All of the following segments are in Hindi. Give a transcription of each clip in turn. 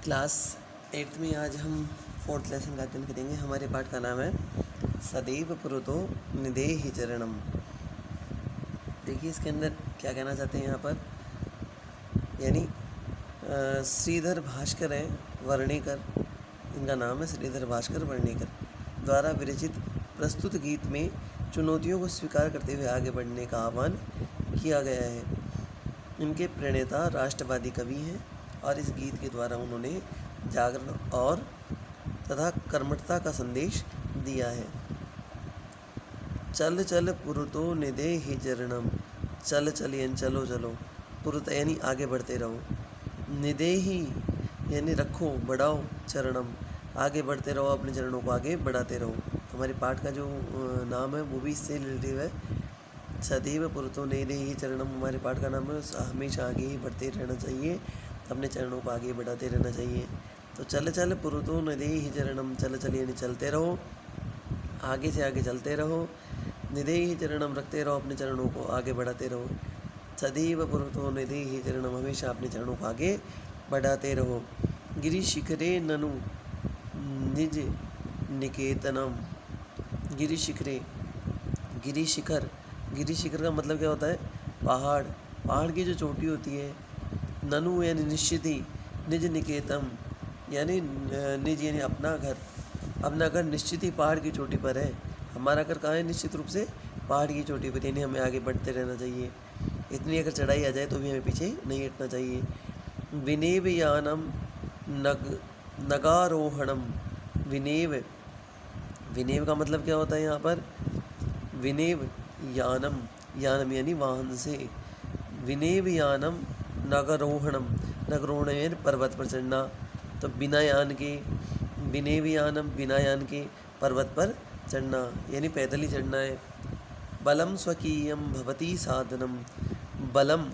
क्लास 8th में आज हम 4th लेसन का अध्ययन करेंगे। हमारे पाठ का नाम है सदैव पुरुतो निदेहि चरणम। देखिए इसके अंदर क्या कहना चाहते हैं यहाँ पर, यानी श्रीधर भास्कर हैं वर्णेकर, इनका नाम है श्रीधर भास्कर वर्णेकर द्वारा विरचित प्रस्तुत गीत में चुनौतियों को स्वीकार करते हुए आगे बढ़ने का आह्वान किया गया है। इनके प्रणेता राष्ट्रवादी कवि हैं और इस गीत के द्वारा उन्होंने जागरण और तथा कर्मठता का संदेश दिया है। चल चल पुरुतो निदेहि चरणम, चल चल यानी चलो चलो, पुरुत यानी आगे बढ़ते रहो, निदेहि यानी रखो बढ़ाओ, चरणम आगे बढ़ते रहो, अपने चरणों को आगे बढ़ाते रहो। हमारे पाठ का जो नाम है वो भी इससे रिलेटिव है। सदैव पुरुतो निदेहि चरणम हमारे पाठ का नाम है। हमेशा आगे ही बढ़ते रहना चाहिए, अपने चरणों को आगे बढ़ाते रहना चाहिए। तो चल चल पुरुतो निदेहि चरणम, चल चल यानी चलते रहो, आगे से आगे चलते रहो, निदेहि चरणम रखते रहो, अपने चरणों को आगे बढ़ाते रहो। सदैव पुरुतो निदेहि चरणम हमेशा अपने चरणों को आगे बढ़ाते रहो। गिरि शिखरे ननु निज निकेतनम, गिरि शिखरे, गिरि शिखर, गिरि शिखर का मतलब क्या होता है? पहाड़, पहाड़ की जो चोटी होती है। ननु यानी निश्चित ही, निज निकेतम यानी निज यानी अपना घर, अपना घर निश्चित ही पहाड़ की चोटी पर है। हमारा घर कहाँ है? निश्चित रूप से पहाड़ की चोटी पर, यानी हमें आगे बढ़ते रहना चाहिए। इतनी अगर चढ़ाई आ जाए तो भी हमें पीछे नहीं हटना चाहिए। विनेव यानम नगारोहणम, विनेव, विनेव का मतलब क्या होता है यहाँ पर? विनेव यानम, यानम यानी वाहन से, विनेव यानम नगरोहणम, नगरोहण यानी पर्वत पर चढ़ना। तो बिना यान के, विनेव यानम बिना यान के पर्वत पर चढ़ना यानी पैदल ही चढ़ना है। बलम स्वकीयम भवती साधनम, बलम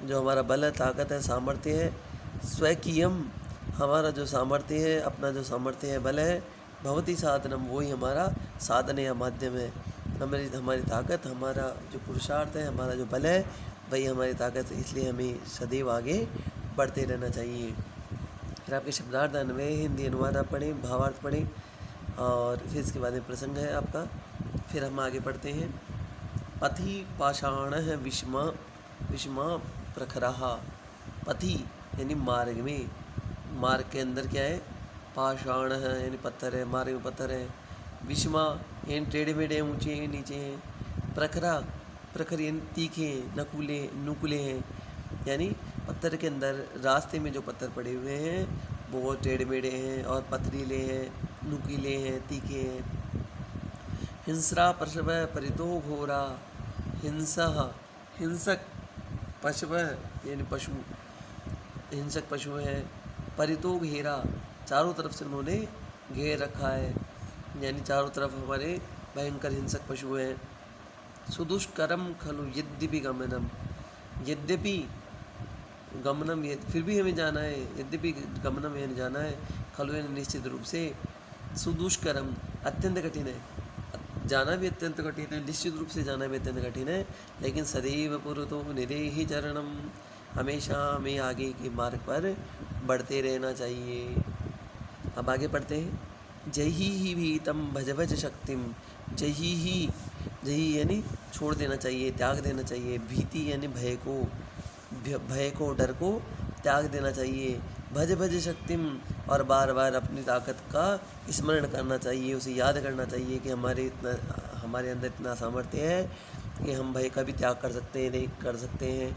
जो हमारा बल है, ताकत है, सामर्थ्य है, स्वकीयम हमारा जो सामर्थ्य है, अपना जो सामर्थ्य है, बल है, भवती साधनम वही हमारा साधन या माध्यम है। हमारी ताकत, हमारा जो पुरुषार्थ है, हमारा जो बल है वही हमारी ताकत है। इसलिए हमें सदैव आगे बढ़ते रहना चाहिए। फिर आपके शब्दार्थ अन्वय हिंदी अनुवाद आप पढ़ें, भावार्थ पढ़ें और फिर इसके बाद में प्रसंग है आपका। फिर हम आगे पढ़ते हैं। पथि पाषाण है विषमा, विषमा प्रखरहा, पथि यानी मार्ग में, मार्ग के अंदर क्या है? पाषाण है यानी पत्थर है, मार्ग में पत्थर है। विषमा यानी टेढ़े मेढ़े, ऊंचे हैं, नीचे हैं। प्रखरा, प्रखर यानी तीखे, नकुले, नुकुले हैं, यानी पत्थर के अंदर रास्ते में जो पत्थर पड़े हुए हैं वो टेढ़े मेढ़े हैं और पथरीले हैं, नुकीले हैं, तीखे हैं। हिंस्रा पशव परितो घोरा, हिंसा हिंसक, पशव यानी पशु, हिंसक पशु है। परितो घेरा चारों तरफ से उन्होंने घेर रखा है, यानी चारों तरफ हमारे भयंकर हिंसक पशु हैं। सुदुष्करम खलु यद्यपि गमनम, यद्यपि गमनम फिर भी हमें जाना है, यद्यपि गमनम यानी जाना है, खलु यानी निश्चित रूप से, सुदुष्करम अत्यंत कठिन है, जाना भी अत्यंत कठिन है, निश्चित रूप से जाना भी अत्यंत कठिन है। लेकिन सदैव पुरुतो निदेहि चरणम हमेशा हमें आगे के मार्ग पर बढ़ते रहना चाहिए। अब आगे पढ़ते हैं। जही ही भीतम भज भज शक्तिम, जही ही, जही यानी छोड़ देना चाहिए, त्याग देना चाहिए। भीति यानी भय को, भय को, डर को त्याग देना चाहिए। भज भज शक्तिम और बार बार अपनी ताकत का स्मरण करना चाहिए, उसे याद करना चाहिए कि हमारे अंदर इतना सामर्थ्य है कि हम भय का भी त्याग कर सकते हैं, कर सकते हैं।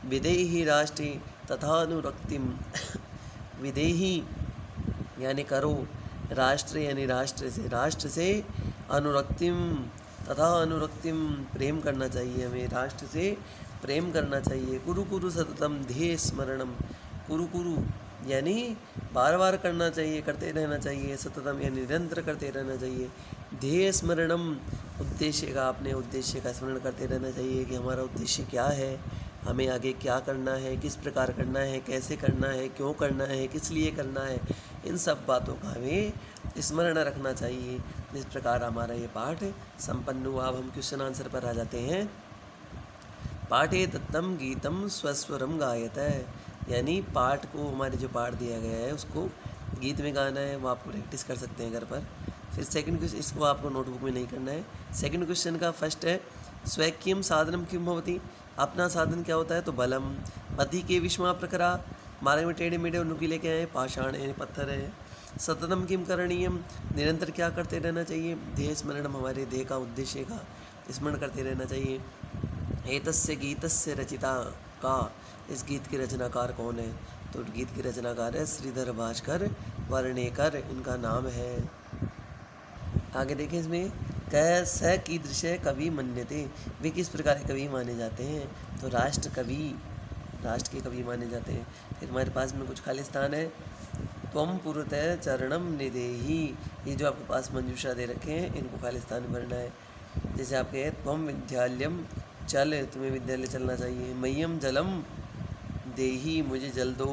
विदेहि राष्ट्री तथा अनुरक्तिम, विदेहि यानी करो, राष्ट्र यानी राष्ट्र से अनुरक्तिम तथा अनुरक्तिम प्रेम करना चाहिए, हमें राष्ट्र से प्रेम करना चाहिए। कुरु कुरु सततम ध्येय स्मरणम, कुरु कुरु यानी बार बार करना चाहिए, करते रहना चाहिए। सततम यानी निरंतर करते रहना चाहिए। ध्येय स्मरणम उद्देश्य का, अपने उद्देश्य का स्मरण करते रहना चाहिए कि हमारा उद्देश्य क्या है, हमें आगे क्या करना है, किस प्रकार करना है, कैसे करना है, क्यों करना है, किस लिए करना है, इन सब बातों का हमें स्मरण रखना चाहिए। इस प्रकार हमारा ये पाठ संपन्न हुआ। अब हम क्वेश्चन आंसर पर आ जाते हैं। पाठे दत्तम गीतम स्वस्वरम गायत है, यानी पाठ को, हमारे जो पाठ दिया गया है उसको गीत में गाना है, वो आप प्रैक्टिस कर सकते हैं घर पर। फिर सेकंड क्वेश्चन, इसको आपको नोटबुक में नहीं करना है। सेकंड क्वेश्चन का फर्स्ट है स्वैक्यम साधनम किम भवति, अपना साधन क्या होता है, तो बलम। पति के विषमा प्रकरा, मार्ग में टेढ़े मेढ़े और नुकीले क्या है, पाषाण यानी पत्थर है। सततम किम करणीयम, निरंतर क्या करते रहना चाहिए, ध्येय स्मरणम, हमारे ध्येय का, उद्देश्य का स्मरण करते रहना चाहिए। एतस्य गीतस्य रचिता का, इस गीत के रचनाकार कौन है, तो गीत के रचनाकार है श्रीधर भास्कर वर्णेकर, इनका नाम है। आगे देखें इसमें, कह स कीदृश कवि मन्यते, वे किस प्रकार के कवि माने जाते हैं, तो राष्ट्र कवि, राष्ट्र के कवि माने जाते हैं। फिर हमारे पास में कुछ खाली स्थान है, त्वम पुरतः चरणम निदेही, ये जो आपके पास मंजूषा दे रखे हैं इनको खाली स्थान भरना है। जैसे आपके त्वम विद्यालयम, चल, तुम्हें विद्यालय चलना चाहिए। मह्यम जलम देही, मुझे जल दो।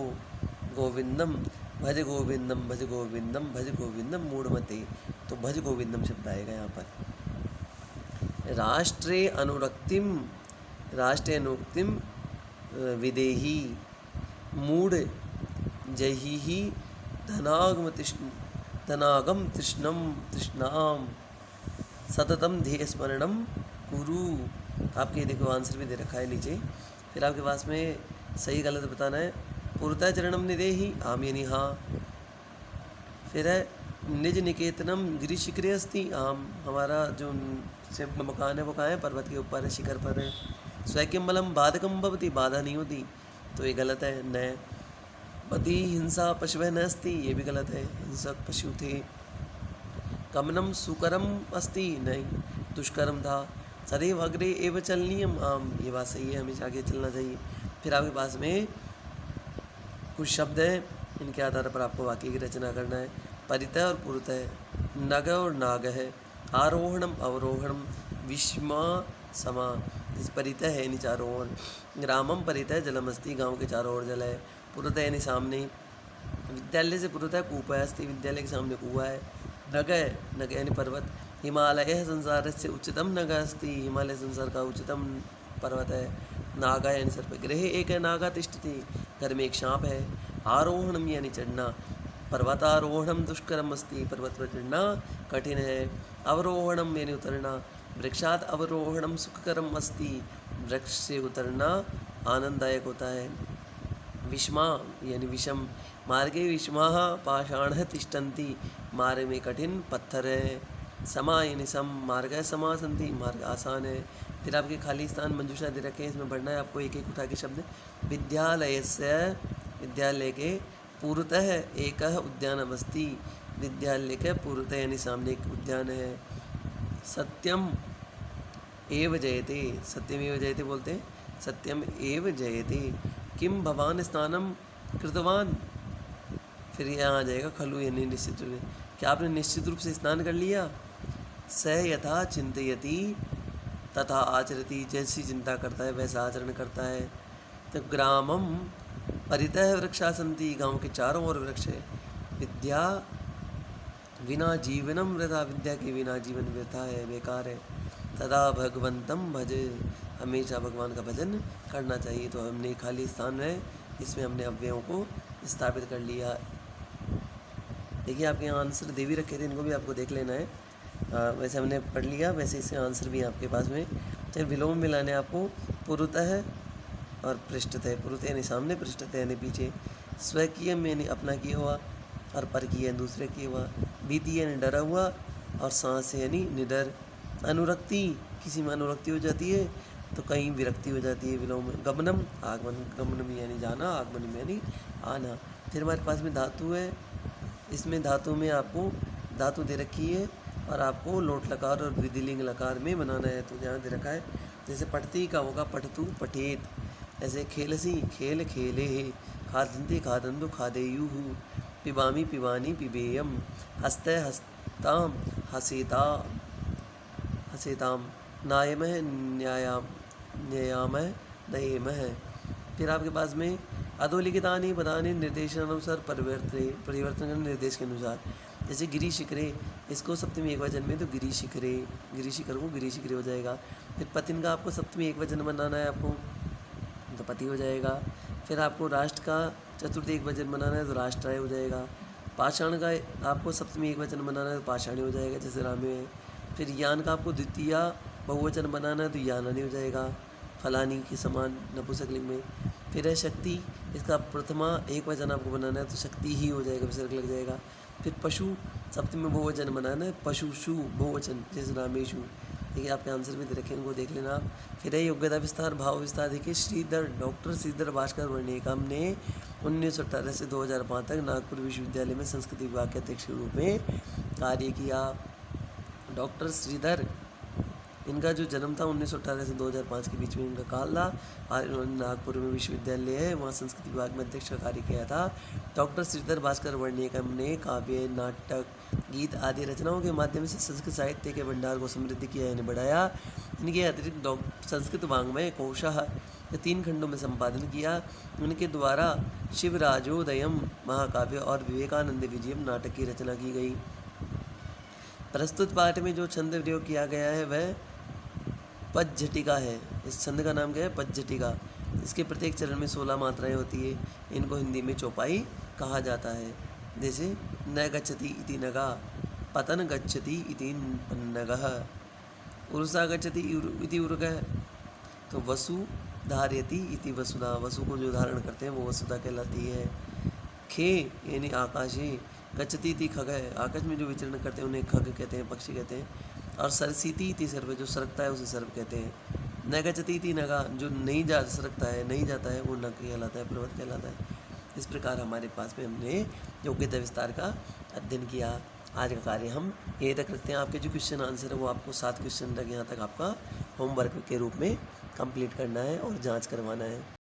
गोविंदम, भज गोविंदम भज गोविंदम भज गोविंदम मूढ़मते, तो भज गोविंदम शब्द आएगा यहाँ पर। राष्ट्रे अनुरक्तिम, राष्ट्रे अनुरक्तिम विदेही, मूढ़ जही धनागम तृष्णम तृष्णाम, सततम ध्येय स्मरणम कुरु। आपके देखो आंसर भी दे रखा है नीचे। फिर आपके पास में सही गलत बताना है। पुरता चरणम निदेही, आम यानी हाँ। फिर है निज निकेतनम गिरिशिखरे अस्ति, आम, हमारा जो मकान है वो कहाँ है, पर्वत के ऊपर है, शिखर पर है। स्वैक्यम बलम बाधकम भवति, बाधा नहीं होती, तो ये गलत है, न। पति हिंसा पशुवह न अस्ति, ये भी गलत है, हिंसक पशु थे। गमनम सुकरम अस्ति, नहीं, दुष्कर्म था। सदैव अग्रे एव चलनीयम, आम, ये बात सही है, हमेशा आगे चलना चाहिए। फिर आपके पास में कुछ शब्द हैं, इनके आधार पर आपको वाक्य की रचना करना है। परितः और पुरतः, नग और नाग है। आरोहणम अवरोहणम, विषमा समा, इस परितः है यानी चारों ओर। ग्रामम परितः जलमस्ति, गाँव के चारों ओर जल है। पुरतः यानी सामने। विद्यालय से पुरतः कूप अस्ति, विद्यालय के सामने कुआ है। नग है, नग यानी पर्वत। हिमालय संसार से उच्चतम नग अस्ति, हिमालय संसार का उच्चतम पर्वत है। नागा यानी सर्प। गृह एक है नागा तिष्ठति, घर में एक सांप है। आरोहणम यानी चढ़ना। पर्वतारोहणम दुष्करम अस्ति, पर्वत पर चढ़ना कठिन है। अवरोहणम यानी उतरना। वृक्षात अवरोहणम सुखकरम अस्ति, वृक्ष से उतरना आनंददायक होता है। विषमा यानी विषम। मार्गे विषमाः पाषाणः तिष्ठन्ति, मार्ग में कठिन पत्थर है। समा यानी सम, मार्ग समा सन्ति, मार्ग आसान है। फिर आपके खाली स्थान मंजूषा दे रखे हैं, इसमें पढ़ना है आपको एक एक उठा के शब्द। विद्यालयस्य, विद्यालय के। पुरतः एकः उद्यानमस्ति, विद्यालय के पुरतः यानी सामने एक उद्यान है। सत्यम एव जयते, सत्यम एव जयते बोलते हैं, सत्यम एव जयते। किम भवान स्नानम कृतवान, फिर यहाँ आ जाएगा खलु यानी निश्चित रूप से, क्या आपने निश्चित रूप से स्नान कर लिया। स यथा चिंतयति तथा आचरति, जैसी चिंता करता है वैसा आचरण करता है। तो ग्रामम परितः वृक्षा सन्ति, गाँव के चारों ओर वृक्ष है। विद्या विना जीवनम वृथा, विद्या के बिना जीवन वृथा है, बेकार है। तदा भगवंतम भज, हमेशा भगवान का भजन करना चाहिए। तो हमने खाली स्थान है, इसमें हमने अव्ययों को स्थापित कर लिया। देखिए आपके यहाँ आंसर दे भी रखे थे, इनको भी आपको देख लेना है। वैसे हमने पढ़ लिया, वैसे इसके आंसर भी आपके पास में। तो विलोम मिलाने आपको पुरतः और पृष्ठतः, पुरतः यानी सामने, पृष्ठतः यानी पीछे। स्वकीय यानी अपना किया हुआ, और पर किया दूसरे किया हुआ। भीति यानी डरा हुआ, और सांस यानी निडर। अनुरक्ति, किसी में अनुरक्ति हो जाती है तो कहीं विरक्ति हो जाती है विलोम में। गमनम, आगमन, गमनम यानी जाना, आगमन यानी आना। फिर हमारे पास में धातु है, इसमें धातु में आपको धातु दे रखी है और आपको लोट लकार और विधिलिंग लकार में बनाना है। तो यहाँ दे रखा है, जैसे पठती का होगा पठतु पठेत, ऐसे खेलसी खेल खेले है। खादंते खादंतु खादेयुः, पिबामी पिबानी पिबेयम। हस्ते हस्ताम हसेता हसेताम। नायमः न्यायाम न्यायामः नयेमः। फिर आपके पास में अधोलिखितानि पदानि निर्देशानुसार परिवर्तन निर्देश के अनुसार। जैसे गिरी शिखरे, इसको सप्तमी एक वचन में तो गिरी शिखरे, गिरी शिखर को गिरी शिखरे हो जाएगा। फिर पतिन का आपको सप्तमी एक वचन बनाना है आपको, तो पति हो जाएगा। फिर आपको राष्ट्र का चतुर्थी एकवचन बनाना है तो राष्ट्राय हो जाएगा। पाषाण का आपको सप्तमी एकवचन बनाना है तो पाषाणी हो जाएगा, जैसे रामे है। फिर यान का आपको द्वितीय बहुवचन बनाना है तो यानानी हो जाएगा, फलानी के समान नपुंसकलिंग में। फिर है शक्ति, इसका प्रथमा एकवचन आपको बनाना है तो शक्ति ही हो जाएगा, विसर्ग लग जाएगा। फिर पशु, सप्तमी में बहुवचन बनाना है, पशुषु बहुवचन, जैसे रामेशु। देखिए आपके आंसर भी दे रखे हैं, उनको देख लेना आप। फिर है योग्यता विस्तार, भाव विस्तार। देखिए श्रीधर, डॉक्टर श्रीधर भास्कर वर्णिकम ने 1918 से 2005 तक नागपुर विश्वविद्यालय में संस्कृत विभाग के अध्यक्ष के रूप में कार्य किया। डॉक्टर श्रीधर, इनका जो जन्म था 1918 से 2005 के बीच में इनका काल था, और इन्होंने नागपुर में विश्वविद्यालय है वहाँ संस्कृत विभाग में अध्यक्ष का कार्य किया था। डॉक्टर श्रीधर भास्कर वर्णिकम ने काव्य, नाटक, गीत आदि रचनाओं के माध्यम से संस्कृत साहित्य के भंडार को समृद्ध किया, यानी बढ़ाया। इनके अतिरिक्त संस्कृत वाङ्मय कोशः 3 खंडों में संपादन किया। उनके द्वारा शिवराजोदयम महाकाव्य और विवेकानंद विजयम नाटक की रचना की गई। प्रस्तुत पाठ में जो छंद प्रयोग किया गया है वह पदझटिका है। इस छंद का नाम क्या है? पदझटिका। इसके प्रत्येक चरण में 16 मात्राएं होती है। इनको हिंदी में चौपाई कहा जाता है। जैसे न गच्छति इति नगा, पतन गच्छति इति पन्नगः, उर्सा गच्छति इति उर्गः, तो वसु धारयति इति वसुधा, वसु को जो धारण करते हैं वो वसुधा कहलाती है। खे यानी आकाशे, गच्छति इति खगः, आकाश में जो विचरण करते हैं उन्हें खग कहते हैं, पक्षी कहते हैं। और सरसीति इति सर्व, जो सरकता है उसे सर्व कहते हैं। न गच्छति इति नगा, जो नहीं जा सरकता है, नहीं जाता है, वो नग कहलाता है, पर्वत कहलाता है। इस प्रकार हमारे पास में हमने योग्यता विस्तार का अध्ययन किया। आज का कार्य हम यहीं तक रखते हैं। आपके जो क्वेश्चन आंसर है वो आपको 7 क्वेश्चन तक यहाँ तक आपका होमवर्क के रूप में कंप्लीट करना है और जांच करवाना है।